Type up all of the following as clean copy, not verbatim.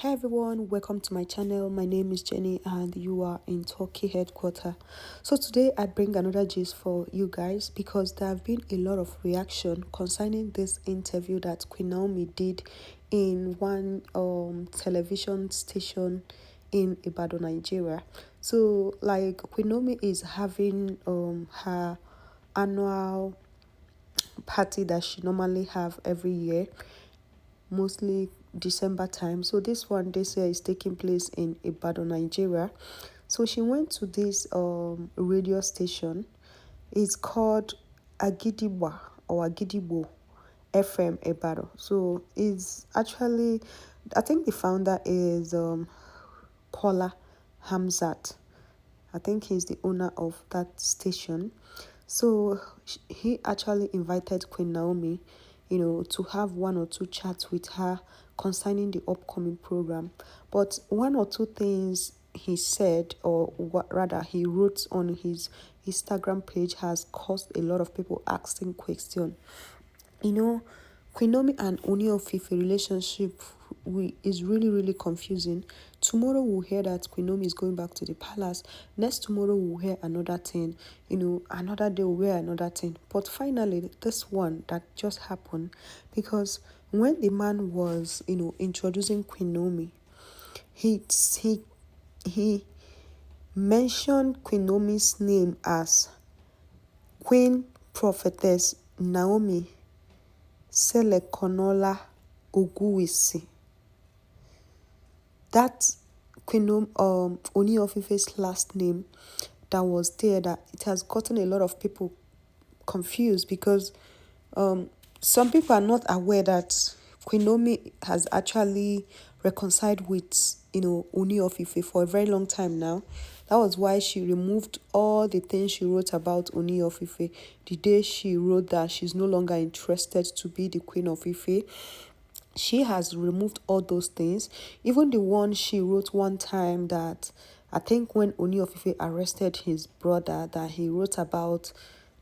Hey everyone, welcome to my channel. My name is Jenny and you are in Turkey headquarters. So today I bring another gist for you guys because there have been a lot of reaction concerning this interview that Queen Naomi did in one television station in Ibadan, Nigeria. So like Queen Naomi is having her annual party that she normally have every year, mostly December time. So this one this year is taking place in Ibadan, Nigeria. So she went to this radio station. It's called Agidigba or Agidigbo FM Ibadan. So it's actually, I think the founder is Paula Hamzat. I think he's the owner of that station. So he actually invited Queen Naomi, to have one or two chats with her concerning the upcoming program. But one or two things he said, or what rather he wrote on his Instagram page, has caused a lot of people asking questions. you know, Queen Naomi and Ooni of Ife relationship is really, really confusing. Tomorrow we'll hear that Queen Naomi is going back to the palace. Next tomorrow we'll hear another thing. Another day we'll hear another thing. But finally, this one that just happened, because when the man was, introducing Queen Naomi, he mentioned Queen Naomi's name as Queen Prophetess Naomi Selekonola Oguwisi. That Ooni of Ife's last name that was there, that it has gotten a lot of people confused because some people are not aware that Queen Naomi has actually reconciled with Ooni of Ife for a very long time now. That was why she removed all the things she wrote about Ooni of Ife. The day she wrote that she's no longer interested to be the Queen of Ife, she has removed all those things. Even the one she wrote one time, that I think when Ooni of Ife arrested his brother, that he wrote about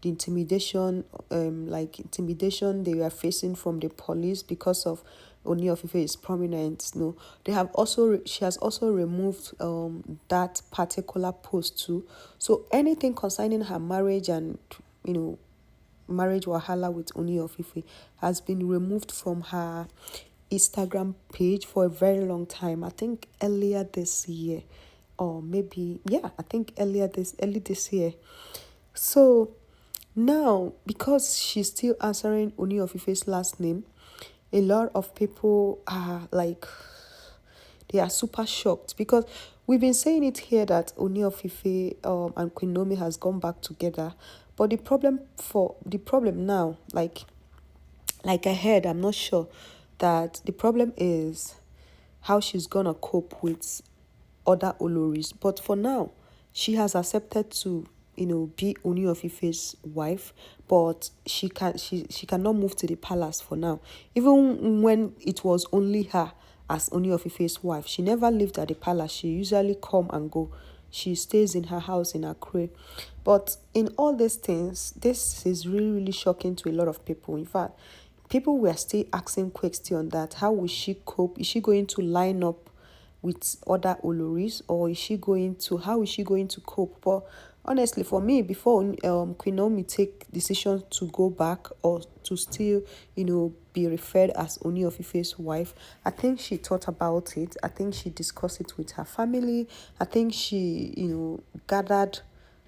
the intimidation they were facing from the police because of Ooni of Ife's prominence. No, she has also removed that particular post too. So anything concerning her marriage and marriage wahala with Ooni of Ife has been removed from her Instagram page for a very long time. I think earlier this year, or maybe I think early this year. So now, because she's still answering Ooni of Ife's last name, a lot of people are like, they are super shocked because we've been saying it here that Ooni of Ife and Queen Naomi has gone back together. But the problem now, like I heard, I'm not sure, that the problem is how she's gonna cope with other Oloris. But for now, she has accepted to be Ooni of Ife's wife, but she cannot move to the palace for now. Even when it was only her as Ooni of Ife's wife, she never lived at the palace. She usually come and go. She stays in her house in Accra. But in all these things, this is really, really shocking to a lot of people. In fact, people were still asking questions that how will she cope? Is she going to line up with other Oloris, or how is she going to cope? But honestly, for me, before Queen Naomi take decision to go back or to still be referred as Ooni of Ife's wife, I think she thought about it. I think she discussed it with her family. I think she gathered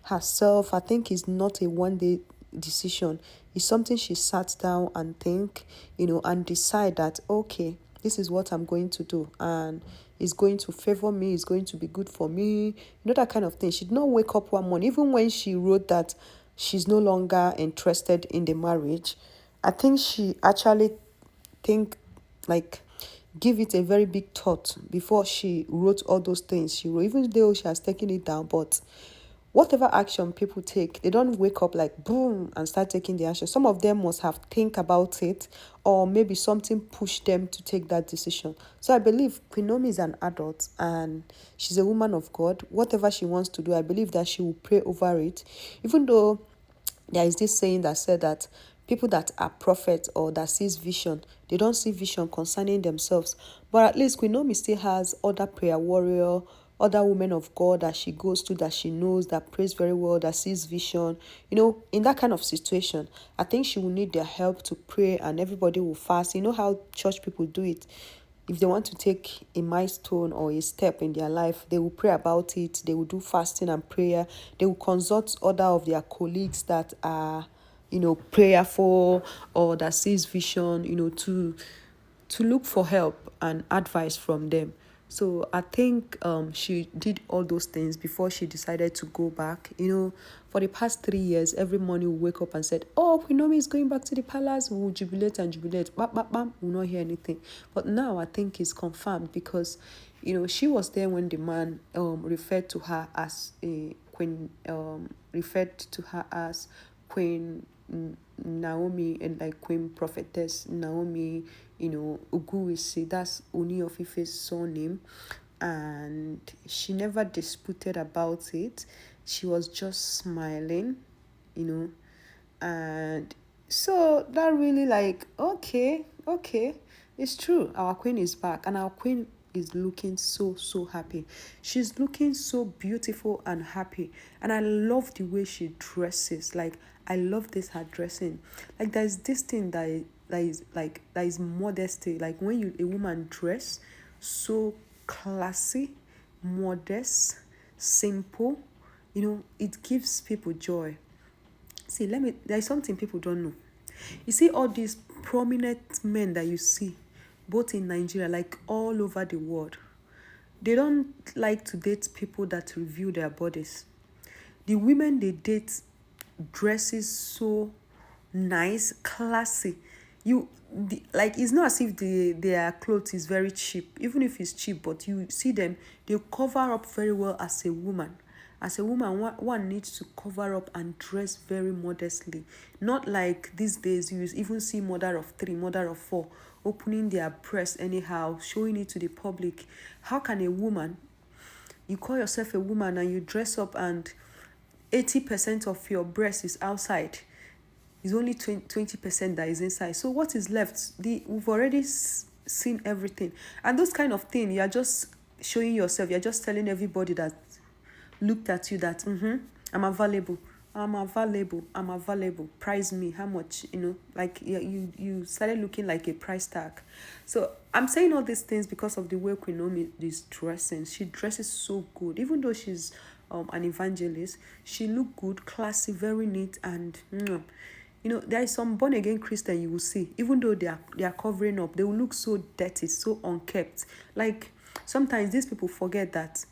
herself. I think it's not a one day decision. It's something she sat down and think, and decide that, okay, this is what I'm going to do, and it's going to favor me, it's going to be good for me, that kind of thing. She did not wake up one morning, even when she wrote that she's no longer interested in the marriage. I think she actually think, like, give it a very big thought before she wrote all those things she wrote, even though she has taken it down. But whatever action people take, they don't wake up like boom and start taking the action. Some of them must have think about it, or maybe something pushed them to take that decision. So I believe Queen Naomi is an adult and she's a woman of God. Whatever she wants to do, I believe that she will pray over it. Even though there is this saying that said that people that are prophets or that sees vision, they don't see vision concerning themselves. But at least Queen Naomi still has other prayer warrior, other women of God that she goes to, that she knows, that prays very well, that sees vision. In that kind of situation, I think she will need their help to pray, and everybody will fast. You know how church people do it. If they want to take a milestone or a step in their life, they will pray about it. They will do fasting and prayer. They will consult other of their colleagues that are, prayerful, or that sees vision, to look for help and advice from them. So I think she did all those things before she decided to go back. For the past 3 years, every morning we wake up and said, "Oh, Queen Naomi is going back to the palace." We will jubilate and jubilate. Bam, bam, bam. We will not hear anything. But now I think it's confirmed, because she was there when the man referred to her as a queen, referred to her as Queen Naomi, and like Queen Prophetess Naomi, Oguwisi. That's Ooni of Ife's surname. And she never disputed about it. She was just smiling, and so that really, like, okay, it's true. Our queen is back, and our queen is looking so, so happy. She's looking so beautiful and happy. And I love the way she dresses. Like, I love this, her dressing. Like, there's this thing that is modesty. Like, when a woman dress so classy, modest, simple, it gives people joy. See, there's something people don't know. You see all these prominent men that you see, both in Nigeria, like all over the world, they don't like to date people that reveal their bodies. The women they date dresses so nice, classy. It's not as if their clothes is very cheap. Even if it's cheap, but you see them, they cover up very well as a woman. As a woman, one needs to cover up and dress very modestly. Not like these days, you even see mother of 3, mother of 4, opening their breast anyhow, showing it to the public. How can a woman, you call yourself a woman and you dress up and 80% of your breast is outside? It's only 20% that is inside. So what is left? We've already seen everything. And those kind of thing, you're just showing yourself. You're just telling everybody that looked at you that, I'm available. Price me, how much, like you started looking like a price tag. So I'm saying all these things because of the way Queen Naomi is dressing. She dresses so good. Even though she's an evangelist, she look good, classy, very neat, and there is some born again Christian you will see, even though they are covering up, they will look so dirty, so unkept. Like, sometimes these people forget that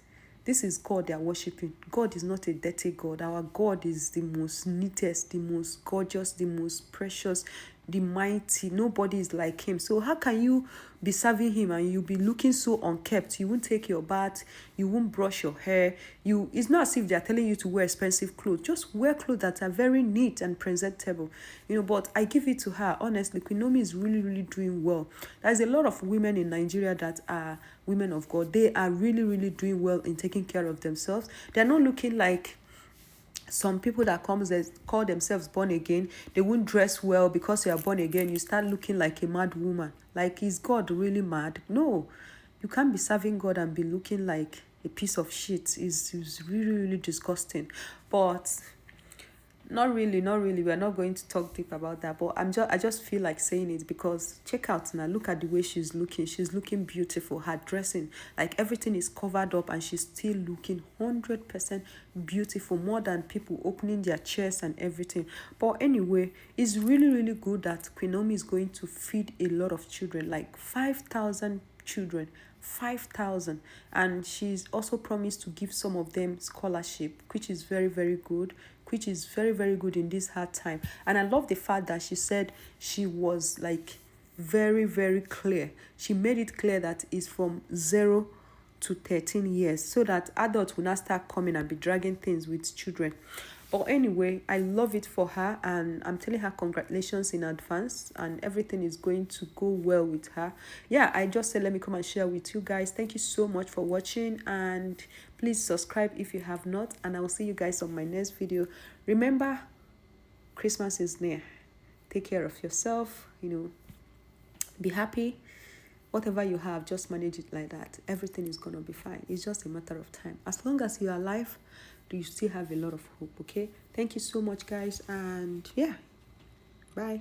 this is God they are worshiping. God is not a dirty God. Our God is the most neatest, the most gorgeous, the most precious, the mighty. Nobody is like him. So how can you be serving him and you be looking so unkept? You won't take your bath, you won't brush your hair. It's not as if they are telling you to wear expensive clothes. Just wear clothes that are very neat and presentable. But I give it to her. Honestly, Queen Naomi is really, really doing well. There's a lot of women in Nigeria that are women of God. They are really, really doing well in taking care of themselves. They're not looking like some people that call themselves born again. They won't dress well because you are born again. You start looking like a mad woman. Like, is God really mad? No, you can't be serving God and be looking like a piece of shit. It's really, really disgusting. But not really. We're not going to talk deep about that. But I just feel like saying it because check out now. Look at the way she's looking. She's looking beautiful. Her dressing, like everything is covered up, and she's still looking 100% beautiful. More than people opening their chests and everything. But anyway, it's really, really good that Queen Naomi is going to feed a lot of children, like 5,000 children. 5,000, and she's also promised to give some of them scholarship, which is very, very good, in this hard time. And I love the fact that she said she was like very, very clear. She made it clear that it's from 0 to 13 years, so that adults will not start coming and be dragging things with children. But anyway, I love it for her, and I'm telling her congratulations in advance, and everything is going to go well with her. Yeah, I just said let me come and share with you guys. Thank you so much for watching, and please subscribe if you have not, and I will see you guys on my next video. Remember, Christmas is near. Take care of yourself, be happy. Whatever you have, just manage it like that. Everything is going to be fine. It's just a matter of time. As long as you're alive, you still have a lot of hope, okay? Thank you so much, guys. And yeah, bye.